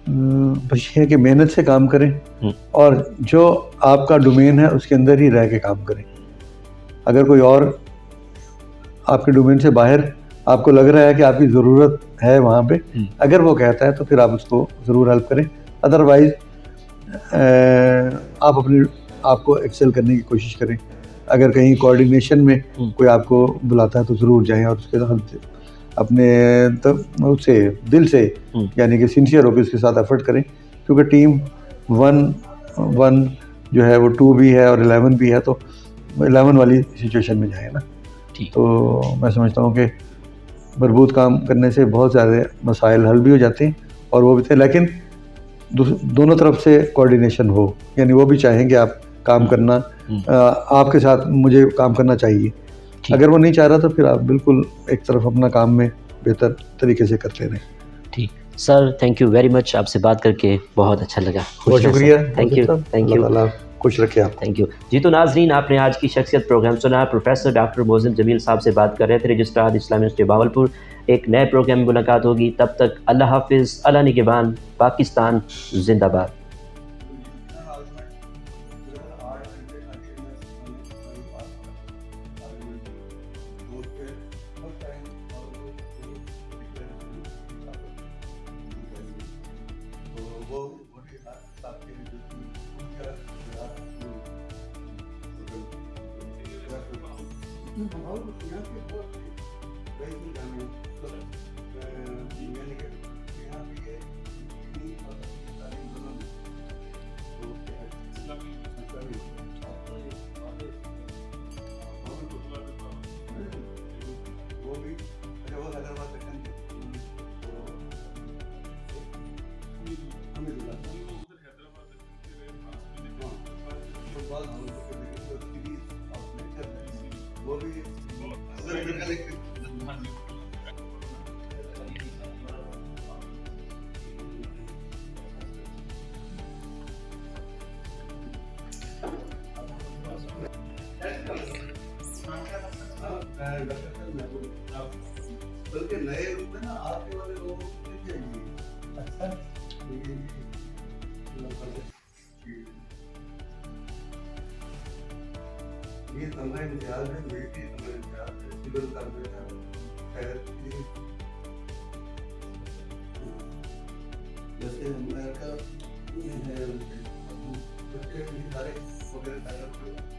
बस ये है कि मेहनत से काम करें और जो आपका डोमेन है उसके अंदर ही रह के काम करें। अगर कोई और आपके डोमेन से बाहर आपको लग रहा है कि आपकी ज़रूरत है वहाँ पे, अगर वो कहता है तो फिर आप उसको ज़रूर हेल्प करें। अदरवाइज़ आप अपने आपको एक्सेल करने की कोशिश करें। अगर कहीं कोऑर्डिनेशन में कोई आपको बुलाता है तो ज़रूर जाएं और उसके साथ अपने उससे दिल से यानी कि सिंसियर होकर उसके साथ एफर्ट करें, क्योंकि टीम 1 जो है वो 2 भी है और 11 भी है, तो 11 वाली सिचुएशन में जाए ना। तो मैं समझता हूँ कि मजबूत काम करने से बहुत ज़्यादा मसाइल हल भी हो जाते हैं और वो भी थे, लेकिन दोनों तरफ से कोऑर्डिनेशन हो, यानी वो भी चाहेंगे आप काम करना, आपके साथ मुझे काम करना चाहिए। अगर वो नहीं चाह रहा तो फिर आप बिल्कुल एक तरफ अपना काम में बेहतर तरीके से करते रहें। ठीक sir, thank you very much, आपसे बात करके बहुत अच्छा लगा। बहुत शुक्रिया। Thank you. खुश रखे आप। थैंक यू जी। तो नाजरीन, आपने आज की शख्सियत प्रोग्राम सुना। प्रोफेसर डॉक्टर मोहसिन जमील साहब से बात कर रहे थे, रजिस्ट्रार इस्लामी यूनिवर्सिटी भावलपुर। एक नए प्रोग्राम में मुलाकात होगी, तब तक अल्लाह हाफिज़, अल्लाह निगहबान, पाकिस्तान जिंदाबाद। बल्कि नए रूप में ना आपके वाले लोगों को अच्छा ये तमगा इम्तियाज है, वेटी तमगा इम्तियाज है, सिविल कार्पोरेटर जैसे अमेरिका ये है, सारे